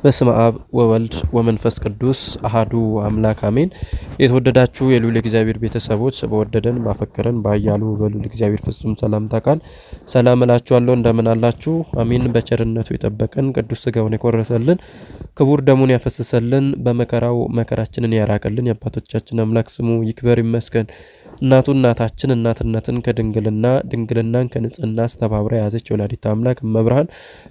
በስመ አብ ወወልድ ወመንፈስ ቅዱስ አሃዱ አምላክ አሜን። የተወደዳችሁ የልዑል እግዚአብሔር ቤተሰቦች በወደደን ባፈቀረን ባያሉ በልዑል እግዚአብሔር ፍጹም ሰላምታ ቃል ሰላም እላችኋለሁ። እንደምን አላችሁ? አሜን። በቸርነቱ የጠበቀን ቅዱስ ሥጋውን የቆረሰልን ክቡር ደሙን ያፈሰሰልን በመከራው መከራችንን ያራቀልን የአባቶቻችን አምላክ ስሙ ይክበር ይመስገን። እናቱ እናታችን እናትነትን ከድንግልና ድንግልናን ከንጽህና አስተባብራ ያዘች ወላዲተ አምላክ እመብርሃን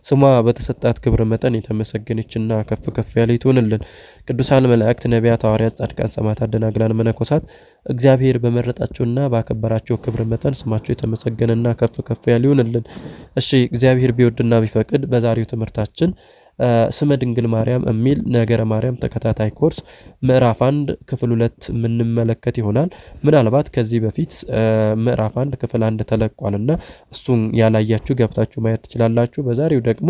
ስሟ በተሰጣት ክብር መጠን የተመሰገነችና ከፍ ከፍ ያለች ትሆንልን። ቅዱሳን መላእክት፣ ነቢያት፣ ሐዋርያት፣ ጻድቃን፣ ሰማዕታት፣ ደናግላን፣ መነኮሳት እግዚአብሔር በመረጣቸውና ባከበራቸው ክብር መጠን ስማቸው የተመሰገነና ከፍ ከፍ ያለ ይሆንልን። እሺ እግዚአብሔር ቢወድና ቢፈቅድ በዛሬው ትምህርታችን ስመ ድንግል ማርያም የሚል ነገረ ማርያም ተከታታይ ኮርስ ምዕራፍ 1 ክፍል 2 የምንመለከት ይሆናል። ምናልባት ከዚህ በፊት ምዕራፍ 1 ክፍል 1 ተለቋልና እሱን ያላያችሁ ገብታችሁ ማየት ትችላላችሁ። በዛሬው ደግሞ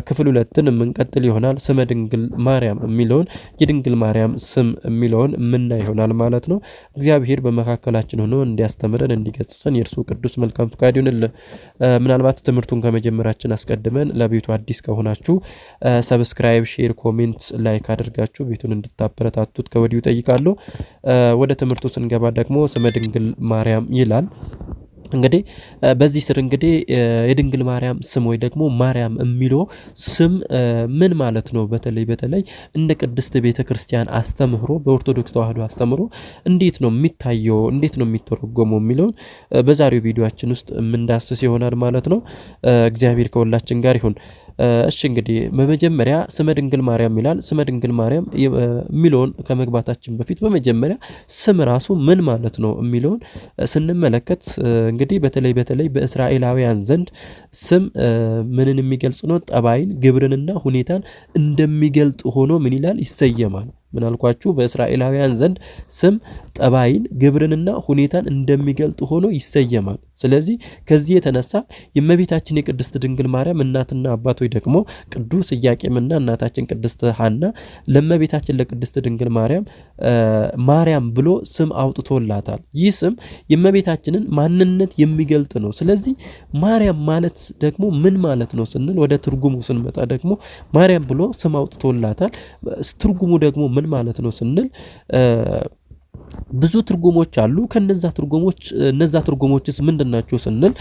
ክፍል 2ን የምንቀጥል ይሆናል። ስመ ድንግል ማርያም የሚለውን የድንግል ማርያም ስም የሚለውን የምናይ ይሆናል ማለት ነው። እግዚአብሔር በመካከላችን ሆኖ እንዲያስተምረን እንዲገስጸን የእርሱ ቅዱስ መልካም ፍቃድ ይሁንልን። ምናልባት ትምህርቱን ከመጀመራችን አስቀድመን ለቤቱ አዲስ ከሆናችሁ ሰብስክራይብ፣ ሼር፣ ኮሜንት፣ ላይክ አድርጋችሁ ቤቱን እንድታበረታቱት ከወዲሁ ጠይቃለሁ። ወደ ትምህርቱ ስንገባ ደግሞ ስመ ድንግል ማርያም ይላል። እንግዲህ በዚህ ስር እንግዲህ የድንግል ማርያም ስም ወይ ደግሞ ማርያም የሚለው ስም ምን ማለት ነው? በተለይ እንደ ቅድስት ቤተክርስቲያን አስተምህሮ በኦርቶዶክስ ተዋህዶ አስተምህሮ እንዴት ነው የሚታየው፣ እንዴት ነው የሚተረጎመው የሚለውን በዛሬው ቪዲዮአችን ውስጥ የምንዳስስ ይሆናል ማለት ነው። እግዚአብሔር ከሁላችን ጋር ይሁን። እሺ እንግዲህ በመጀመሪያ ስመ ድንግል ማርያም ይላል። ስመ ድንግል ማርያም የሚለውን ከመግባታችን በፊት በመጀመሪያ ስም ራሱ ምን ማለት ነው የሚለውን ስንመለከት እንግዲህ በተለይ በእስራኤላውያን ዘንድ ስም ምንን የሚገልጽ ነው? ጠባይን፣ ግብርንና ሁኔታን እንደሚገልጥ ሆኖ ምን ይላል? ይሰየማል። ምን አልኳችሁ? በእስራኤላውያን ዘንድ ስም ጠባይን፣ ግብርንና ሁኔታን እንደሚገልጥ ሆኖ ይሰየማል። ስለዚህ ከዚህ የተነሳ የእመቤታችን የቅድስት ድንግል ማርያም እናትና አባት ወይ ደግሞ ቅዱስ ኢያቄምና እናታችን ቅድስት ሐና ለእመቤታችን ለቅድስት ድንግል ማርያም ማርያም ብሎ ስም አውጥቶላታል። ይህ ስም የእመቤታችንን ማንነት የሚገልጥ ነው። ስለዚህ ማርያም ማለት ደግሞ ምን ማለት ነው ስንል ወደ ትርጉሙ ስንመጣ ደግሞ ማርያም ብሎ ስም አውጥቶላታል። ትርጉሙ ደግሞ ምን ማለት ነው ስንል ብዙ ትርጉሞች አሉ። እነዛ ትርጉሞችስ ምንድናቸው ስንል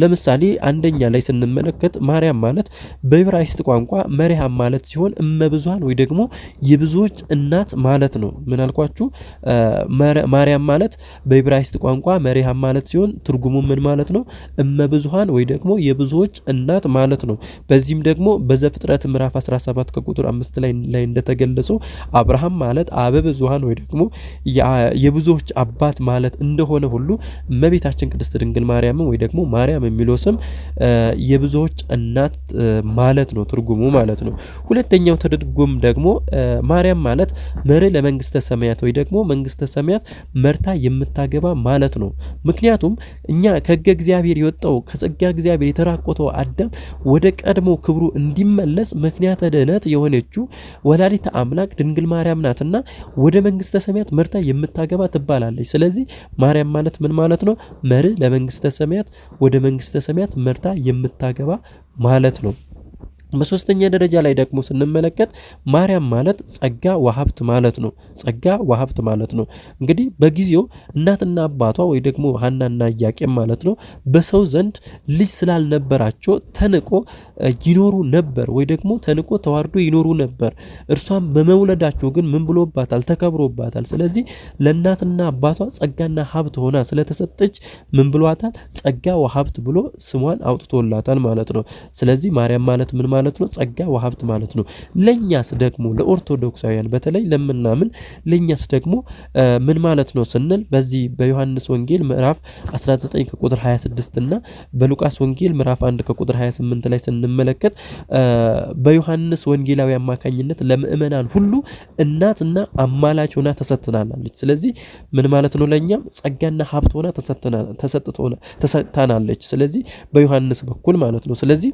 ለምሳሌ አንደኛ ላይ ስንመለከት ማርያም ማለት በዕብራይስጥ ቋንቋ መሪያም ማለት ሲሆን እመብዙሃን ወይ ደግሞ የብዙዎች እናት ማለት ነው። ምን አልኳችሁ? ማርያም ማለት በዕብራይስጥ ቋንቋ መሪያም ማለት ሲሆን ትርጉሙ ምን ማለት ነው? እመብዙሃን ወይ ደግሞ የብዙዎች እናት ማለት ነው። በዚህም ደግሞ በዘፍጥረት ምዕራፍ 17 ከቁጥር 5 ላይ እንደተገለጸው አብርሃም ማለት አበ ብዙሃን ወይ ደግሞ የብዙዎች አባት ማለት እንደሆነ ሁሉ እመቤታችን ቅድስት ድንግል ማርያም ወይ ደግሞ ማርያም የሚለው ስም የብዙዎች እናት ማለት ነው፣ ትርጉሙ ማለት ነው። ሁለተኛው ትርጉም ደግሞ ማርያም ማለት መሪ ለመንግስተ ሰማያት ወይ ደግሞ መንግስተ ሰማያት መርታ የምታገባ ማለት ነው። ምክንያቱም እኛ ከሕገ እግዚአብሔር የወጣው ከጸጋ እግዚአብሔር የተራቆተው አዳም ወደ ቀድሞ ክብሩ እንዲመለስ ምክንያተ ድኅነት የሆነችው ወላዲተ አምላክ ድንግል ማርያም ናትና ወደ መንግስተ ሰማያት መርታ የምታገባ ትባላለች። ስለዚህ ማርያም ማለት ምን ማለት ነው? መሪ ለመንግስተ ሰማያት ወደ መንግስተ ሰማያት መርታ የምታገባ ማለት ነው። በሶስተኛ ደረጃ ላይ ደግሞ ስንመለከት ማርያም ማለት ጸጋ ወሀብት ማለት ነው። ጸጋ ወሀብት ማለት ነው። እንግዲህ በጊዜው እናትና አባቷ ወይ ደግሞ ሐናና ኢያቄም ማለት ነው በሰው ዘንድ ልጅ ስላልነበራቸው ተንቆ ይኖሩ ነበር ወይ ደግሞ ተንቆ ተዋርዶ ይኖሩ ነበር። እርሷም በመውለዳቸው ግን ምን ብሎባታል? ተከብሮባታል። ስለዚህ ለእናትና አባቷ ጸጋና ሀብት ሆና ስለተሰጠች ምን ብሏታል? ጸጋ ወሀብት ብሎ ስሟን አውጥቶላታል ማለት ነው። ስለዚህ ማርያም ማለት ምን ማለት ነው? ጸጋ ወሀብት ማለት ነው። ለኛስ ደግሞ ለኦርቶዶክሳውያን በተለይ ለምናምን ለኛስ ደግሞ ምን ማለት ነው ስንል በዚህ በዮሐንስ ወንጌል ምዕራፍ 19 ከቁጥር 26 እና በሉቃስ ወንጌል ምዕራፍ 1 ከቁጥር 28 ላይ ስንመለከት በዮሐንስ ወንጌላዊ አማካኝነት ለምእመናን ሁሉ እናትና አማላጅ ሆና ተሰጥታናለች። ስለዚህ ምን ማለት ነው? ለኛም ጸጋና ሀብት ሆና ተሰጥታናለች። ስለዚህ በዮሐንስ በኩል ማለት ነው። ስለዚህ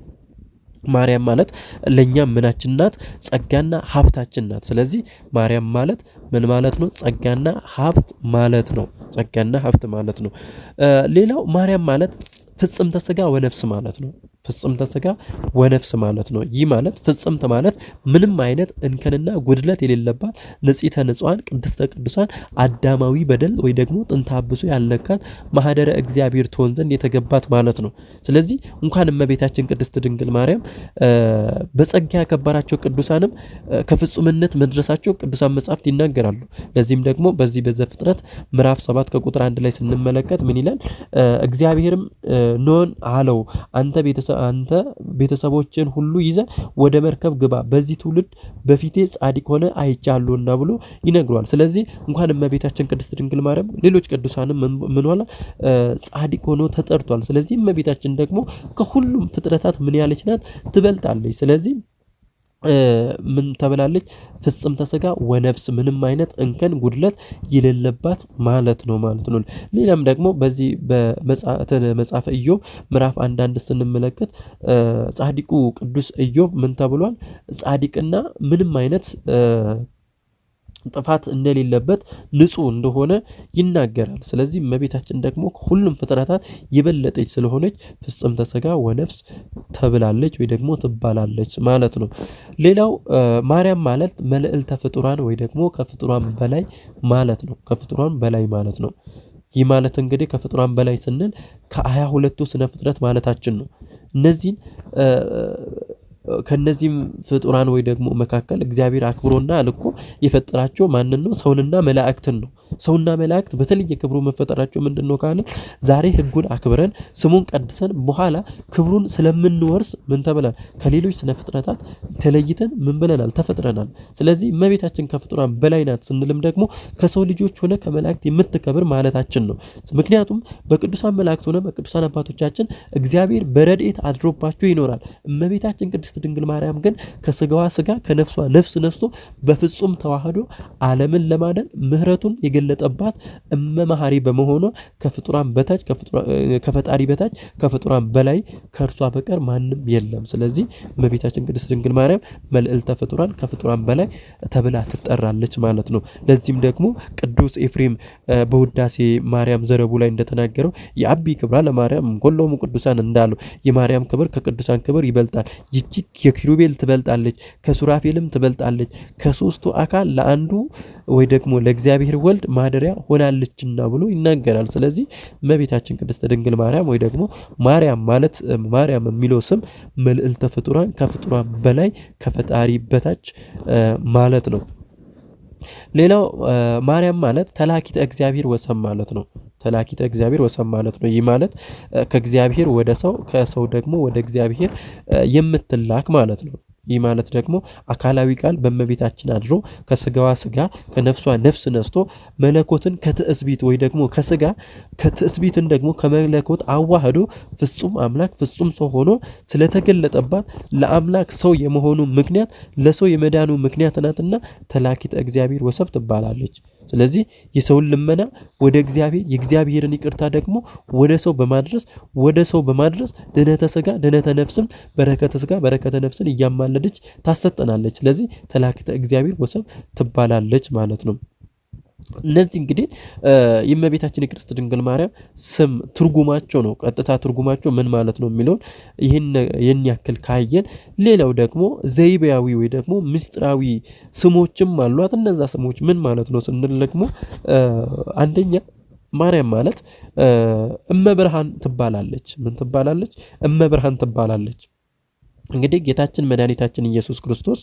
ማርያም ማለት ለኛም ምናችን ናት? ጸጋና ሀብታችን ናት። ስለዚህ ማርያም ማለት ምን ማለት ነው? ጸጋና ሀብት ማለት ነው። ጸጋና ሀብት ማለት ነው። ሌላው ማርያም ማለት ፍጽምተ ሥጋ ወነፍስ ማለት ነው። ፍጽምተ ሥጋ ወነፍስ ማለት ነው። ይህ ማለት ፍጽምት ማለት ምንም አይነት እንከንና ጉድለት የሌለባት ንጽሕተ ንጹሐን ቅድስተ ቅዱሳን አዳማዊ በደል ወይ ደግሞ ጥንተ አብሶ ያልነካት ማህደረ እግዚአብሔር ትሆን ዘንድ የተገባት ማለት ነው። ስለዚህ እንኳን እመቤታችን ቅድስት ድንግል ማርያም በጸጋ ያከበራቸው ቅዱሳንም ከፍጹምነት መድረሳቸው ቅዱሳን መጻሕፍት ይናገራሉ። ለዚህም ደግሞ በዚህ በዘፍጥረት ምዕራፍ 7 ከቁጥር 1 ላይ ስንመለከት ምን ይላል? እግዚአብሔርም ኖን አለው አንተ ቤተሰቦችን ሁሉ ይዘ ወደ መርከብ ግባ፣ በዚህ ትውልድ በፊቴ ጻድቅ ሆነ አይቻለሁና ብሎ ይነግረዋል። ስለዚህ እንኳን እመቤታችን ቅድስት ድንግል ማርያም ሌሎች ቅዱሳንም ምን ሆነ ጻድቅ ሆኖ ተጠርቷል። ስለዚህ እመቤታችን ደግሞ ከሁሉም ፍጥረታት ምን ያለች ናት? ትበልጣለች። ስለዚህ ምን ተብላለች? ፍጽምተ ሥጋ ወነፍስ ምንም አይነት እንከን ጉድለት የሌለባት ማለት ነው ማለት ነው። ሌላም ደግሞ በዚህ በመጽሐፈ ኢዮብ ምዕራፍ 1 ስንመለከት ጻድቁ ቅዱስ ኢዮብ ምን ተብሏል? ጻድቅና ምንም አይነት ጥፋት እንደሌለበት ንጹህ እንደሆነ ይናገራል። ስለዚህ እመቤታችን ደግሞ ከሁሉም ፍጥረታት የበለጠች ስለሆነች ፍጽምተ ሥጋ ወነፍስ ተብላለች ወይ ደግሞ ትባላለች ማለት ነው። ሌላው ማርያም ማለት መልዕልተ ፍጡራን ወይ ደግሞ ከፍጡራን በላይ ማለት ነው። ከፍጡራን በላይ ማለት ነው። ይህ ማለት እንግዲህ ከፍጡራን በላይ ስንል ከ22ቱ ስነ ፍጥረት ማለታችን ነው። እነዚህን ከነዚህም ፍጡራን ወይ ደግሞ መካከል እግዚአብሔር አክብሮና ልኮ የፈጠራቸው ማንን ነው? ሰውንና መላእክትን ነው። ሰውና መላእክት በተለየ ክብሩ መፈጠራቸው ምንድነው ካልን ዛሬ ሕጉን አክብረን ስሙን ቀድሰን በኋላ ክብሩን ስለምንወርስ ምን ተብለናል? ከሌሎች ስነ ፍጥረታት ተለይተን ምን ብለናል? ተፈጥረናል። ስለዚህ እመቤታችን ከፍጡራን በላይ ናት ስንልም ደግሞ ከሰው ልጆች ሆነ ከመላእክት የምትከብር ማለታችን ነው። ምክንያቱም በቅዱሳን መላእክት ሆነ በቅዱሳን አባቶቻችን እግዚአብሔር በረድኤት አድሮባቸው ይኖራል። እመቤታችን ቅድስት ድንግል ማርያም ግን ከስጋዋ ስጋ ከነፍሷ ነፍስ ነስቶ በፍጹም ተዋህዶ ዓለምን ለማዳን ምሕረቱን የገለጠባት እመመሐሪ በመሆኗ ከፍጡራን በታች ከፈጣሪ በታች ከፍጡራን በላይ ከእርሷ በቀር ማንም የለም። ስለዚህ እመቤታችን ቅድስት ድንግል ማርያም መልዕልተ ፍጡራን ከፍጡራን በላይ ተብላ ትጠራለች ማለት ነው። ለዚህም ደግሞ ቅዱስ ኤፍሬም በውዳሴ ማርያም ዘረቡ ላይ እንደተናገረው የአቢ ክብራ ለማርያም ኮሎሙ ቅዱሳን እንዳለው የማርያም ክብር ከቅዱሳን ክብር ይበልጣል። ይቺ የኪሩቤል ትበልጣለች፣ ከሱራፌልም ትበልጣለች፣ ከሶስቱ አካል ለአንዱ ወይ ደግሞ ለእግዚአብሔር ወልድ ማደሪያ ሆናለችና ብሎ ይናገራል። ስለዚህ እመቤታችን ቅድስት ድንግል ማርያም ወይ ደግሞ ማርያም ማለት ማርያም የሚለው ስም መልዕልተ ፍጡራን ከፍጡራን በላይ ከፈጣሪ በታች ማለት ነው። ሌላው ማርያም ማለት ተላኪተ እግዚአብሔር ወሰን ማለት ነው። ተላኪተ እግዚአብሔር ወሰን ማለት ነው። ይህ ማለት ከእግዚአብሔር ወደ ሰው ከሰው ደግሞ ወደ እግዚአብሔር የምትላክ ማለት ነው። ይህ ማለት ደግሞ አካላዊ ቃል በእመቤታችን አድሮ ከስጋዋ ስጋ ከነፍሷ ነፍስ ነስቶ መለኮትን ከትዕስቢት ወይ ደግሞ ከስጋ ከትዕስቢትን ደግሞ ከመለኮት አዋህዶ ፍጹም አምላክ ፍጹም ሰው ሆኖ ስለተገለጠባት ለአምላክ ሰው የመሆኑ ምክንያት ለሰው የመዳኑ ምክንያት ናትና ተላኪተ እግዚአብሔር ወሰብ ትባላለች። ስለዚህ የሰውን ልመና ወደ እግዚአብሔር የእግዚአብሔርን ይቅርታ ደግሞ ወደ ሰው በማድረስ ድህነተ ስጋ ድህነተ ነፍስም በረከተ ስጋ በረከተ ነፍስን እያማለደች ታሰጠናለች። ስለዚህ ተላኪተ እግዚአብሔር ወሰብ ትባላለች ማለት ነው። እነዚህ እንግዲህ የእመቤታችን የቅድስት ድንግል ማርያም ስም ትርጉማቸው ነው። ቀጥታ ትርጉማቸው ምን ማለት ነው የሚለውን ይህን ያክል ካየን፣ ሌላው ደግሞ ዘይቤያዊ ወይ ደግሞ ምስጢራዊ ስሞችም አሏት። እነዛ ስሞች ምን ማለት ነው ስንል ደግሞ አንደኛ ማርያም ማለት እመብርሃን ትባላለች። ምን ትባላለች? እመብርሃን ትባላለች። እንግዲህ ጌታችን መድኃኒታችን ኢየሱስ ክርስቶስ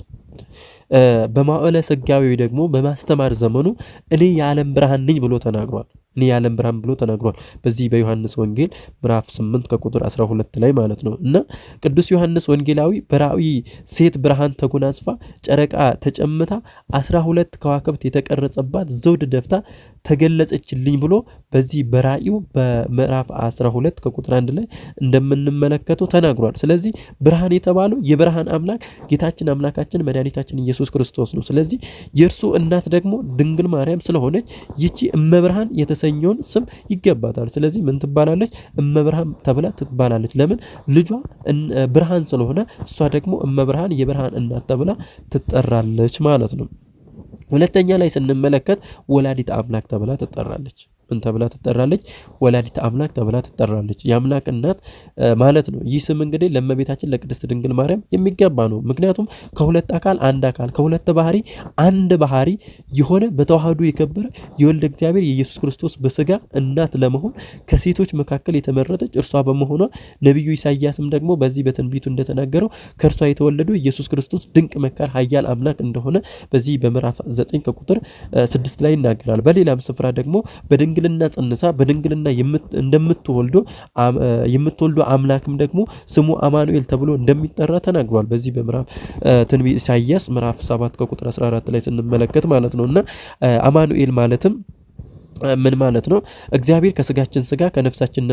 በማዕለ ሥጋዌ ደግሞ በማስተማር ዘመኑ እኔ የዓለም ብርሃን ነኝ ብሎ ተናግሯል። እኔ የዓለም ብርሃን ብሎ ተናግሯል። በዚህ በዮሐንስ ወንጌል ምዕራፍ 8 ከቁጥር 12 ላይ ማለት ነው። እና ቅዱስ ዮሐንስ ወንጌላዊ በራእይ ሴት ብርሃን ተጎናጽፋ ጨረቃ ተጨምታ 12 ከዋክብት የተቀረጸባት ዘውድ ደፍታ ተገለጸችልኝ ብሎ በዚህ በራእዩ በምዕራፍ 12 ከቁጥር 1 ላይ እንደምንመለከተው ተናግሯል። ስለዚህ ብርሃን የተባለው የብርሃን አምላክ ጌታችን አምላካችን መድኃኒታችን ኢየሱስ ክርስቶስ ነው። ስለዚህ የእርሱ እናት ደግሞ ድንግል ማርያም ስለሆነች ይቺ እመብርሃን የተሰኘውን ስም ይገባታል። ስለዚህ ምን ትባላለች? እመብርሃን ተብላ ትባላለች። ለምን? ልጇ ብርሃን ስለሆነ እሷ ደግሞ እመብርሃን የብርሃን እናት ተብላ ትጠራለች ማለት ነው። ሁለተኛ ላይ ስንመለከት ወላዲት አምላክ ተብላ ትጠራለች። ምን ተብላ ትጠራለች? ወላዲት አምላክ ተብላ ትጠራለች። የአምላክ እናት ማለት ነው። ይህ ስም እንግዲህ ለእመቤታችን ለቅድስት ድንግል ማርያም የሚገባ ነው። ምክንያቱም ከሁለት አካል አንድ አካል ከሁለት ባህሪ አንድ ባህሪ የሆነ በተዋህዶ የከበረ የወልደ እግዚአብሔር የኢየሱስ ክርስቶስ በስጋ እናት ለመሆን ከሴቶች መካከል የተመረጠች እርሷ በመሆኗ ነቢዩ ኢሳይያስም ደግሞ በዚህ በትንቢቱ እንደተናገረው ከእርሷ የተወለደው ኢየሱስ ክርስቶስ ድንቅ መካር ኃያል አምላክ እንደሆነ በዚህ በምዕራፍ 9 ከቁጥር 6 ላይ ይናገራል። በሌላም ስፍራ ደግሞ በድንግልና ጸንሳ በድንግልና የምትወልዱ አምላክም ደግሞ ስሙ አማኑኤል ተብሎ እንደሚጠራ ተናግሯል። በዚህ በምዕራፍ ትንቢተ ኢሳይያስ ምዕራፍ 7 ከቁጥር 14 ላይ ስንመለከት ማለት ነውና አማኑኤል ማለትም ምን ማለት ነው? እግዚአብሔር ከስጋችን ስጋ ከነፍሳችን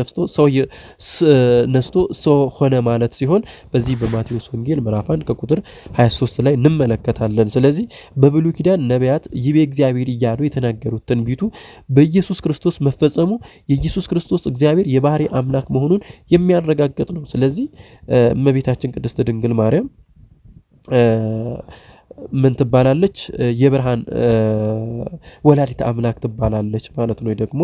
ነስቶ ሰው ሆነ ማለት ሲሆን በዚህ በማቴዎስ ወንጌል ምዕራፍ 1 ከቁጥር 23 ላይ እንመለከታለን። ስለዚህ በብሉይ ኪዳን ነቢያት ይቤ እግዚአብሔር እያሉ የተናገሩት ትንቢቱ በኢየሱስ ክርስቶስ መፈጸሙ የኢየሱስ ክርስቶስ እግዚአብሔር የባህሪ አምላክ መሆኑን የሚያረጋግጥ ነው። ስለዚህ እመቤታችን ቅድስት ድንግል ማርያም ምን ትባላለች? የብርሃን ወላዲት አምላክ ትባላለች ማለት ነው። ደግሞ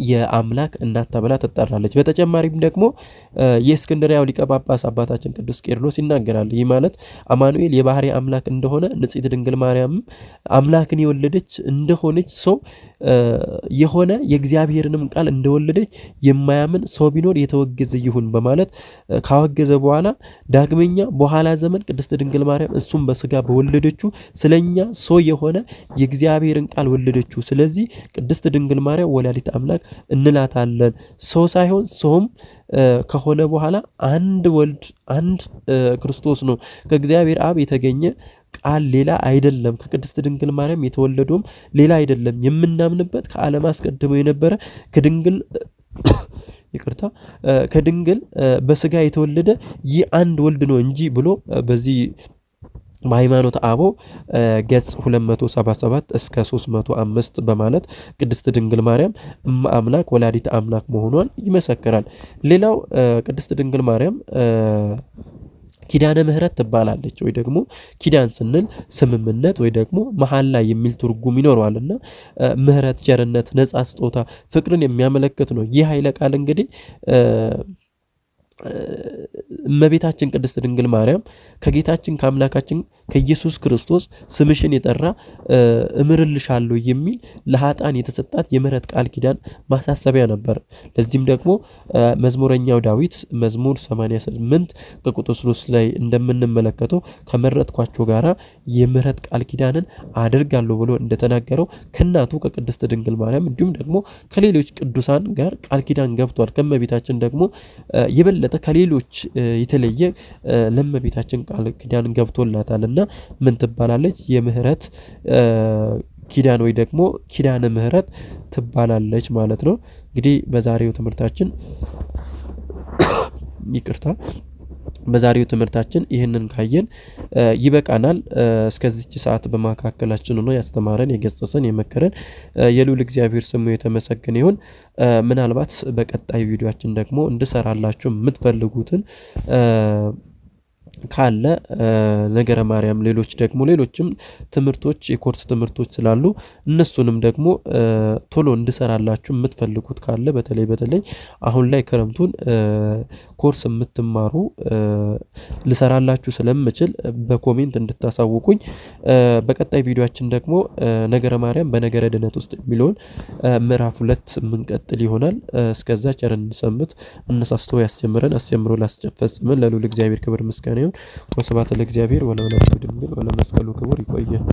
የአምላክ እናት ተብላ ትጠራለች። በተጨማሪም ደግሞ የእስክንድርያው ሊቀ ጳጳስ አባታችን ቅዱስ ቄርሎስ ይናገራል። ይህ ማለት አማኑኤል የባህሪ አምላክ እንደሆነ ንጽሕት ድንግል ማርያም አምላክን የወለደች እንደሆነች ሰው የሆነ የእግዚአብሔርንም ቃል እንደወለደች የማያምን ሰው ቢኖር የተወገዘ ይሁን በማለት ካወገዘ በኋላ ዳግመኛ በኋላ ዘመን ቅድስት ድንግል ማርያም እሱም በስጋ በወለደችው ስለኛ ሰው የሆነ የእግዚአብሔርን ቃል ወለደችው። ስለዚህ ቅድስት ድንግል ማርያም ወላዲት አምላክ እንላታለን። ሰው ሳይሆን ሰውም ከሆነ በኋላ አንድ ወልድ አንድ ክርስቶስ ነው። ከእግዚአብሔር አብ የተገኘ ቃል ሌላ አይደለም። ከቅድስት ድንግል ማርያም የተወለደውም ሌላ አይደለም። የምናምንበት ከዓለም አስቀድሞ የነበረ ከድንግል በስጋ የተወለደ ይህ አንድ ወልድ ነው እንጂ ብሎ በዚህ በሃይማኖተ አበው ገጽ 277 እስከ 305 በማለት ቅድስት ድንግል ማርያም አምላክ ወላዲት አምላክ መሆኗን ይመሰክራል። ሌላው ቅድስት ድንግል ማርያም ኪዳነ ምህረት ትባላለች። ወይ ደግሞ ኪዳን ስንል ስምምነት ወይ ደግሞ መሐላ የሚል ትርጉም ይኖረዋልና ምህረት፣ ቸርነት፣ ነጻ ስጦታ፣ ፍቅርን የሚያመለክት ነው። ይህ ኃይለ ቃል እንግዲህ እመቤታችን ቅድስት ድንግል ማርያም ከጌታችን ከአምላካችን ከኢየሱስ ክርስቶስ ስምሽን የጠራ እምርልሻለሁ የሚል ለኃጥአን የተሰጣት የምህረት ቃል ኪዳን ማሳሰቢያ ነበር። ለዚህም ደግሞ መዝሙረኛው ዳዊት መዝሙር 88 ከቁጥር 3 ላይ እንደምንመለከተው ከመረጥኳቸው ጋራ የምህረት ቃል ኪዳንን አደርጋለሁ ብሎ እንደተናገረው ከእናቱ ከቅድስት ድንግል ማርያም እንዲሁም ደግሞ ከሌሎች ቅዱሳን ጋር ቃል ኪዳን ገብቷል። ከእመቤታችን ደግሞ የበለጠ ከሌሎች የተለየ ለእመቤታችን ቃል ኪዳን ገብቶላታልና ምን ትባላለች? የምህረት ኪዳን ወይ ደግሞ ኪዳነ ምህረት ትባላለች ማለት ነው። እንግዲህ በዛሬው ትምህርታችን ይህንን ካየን ይበቃናል። እስከዚች ሰዓት በመካከላችን ሆኖ ያስተማረን የገሰጸን የመከረን የልዑል እግዚአብሔር ስሙ የተመሰገነ ይሁን። ምናልባት በቀጣይ ቪዲዮአችን ደግሞ እንድሰራላችሁ የምትፈልጉትን ካለ ነገረ ማርያም ሌሎችም ትምህርቶች የኮርስ ትምህርቶች ስላሉ እነሱንም ደግሞ ቶሎ እንድሰራላችሁ የምትፈልጉት ካለ በተለይ አሁን ላይ ክረምቱን ኮርስ የምትማሩ ልሰራላችሁ ስለምችል በኮሜንት እንድታሳውቁኝ። በቀጣይ ቪዲዮአችን ደግሞ ነገረ ማርያም በነገረ ድነት ውስጥ የሚለውን ምዕራፍ 2 የምንቀጥል ይሆናል። እስከዛ ቸርን ሰንብት። አነሳስቶ ያስጀምረን አስጀምሮ ላስፈጽመን ለልዑል እግዚአብሔር ክብር ምስጋና ይሁን። ወስብሐት ለእግዚአብሔር ወለወላዲቱ ድንግል ወለመስቀሉ ክቡር። ይቆየን።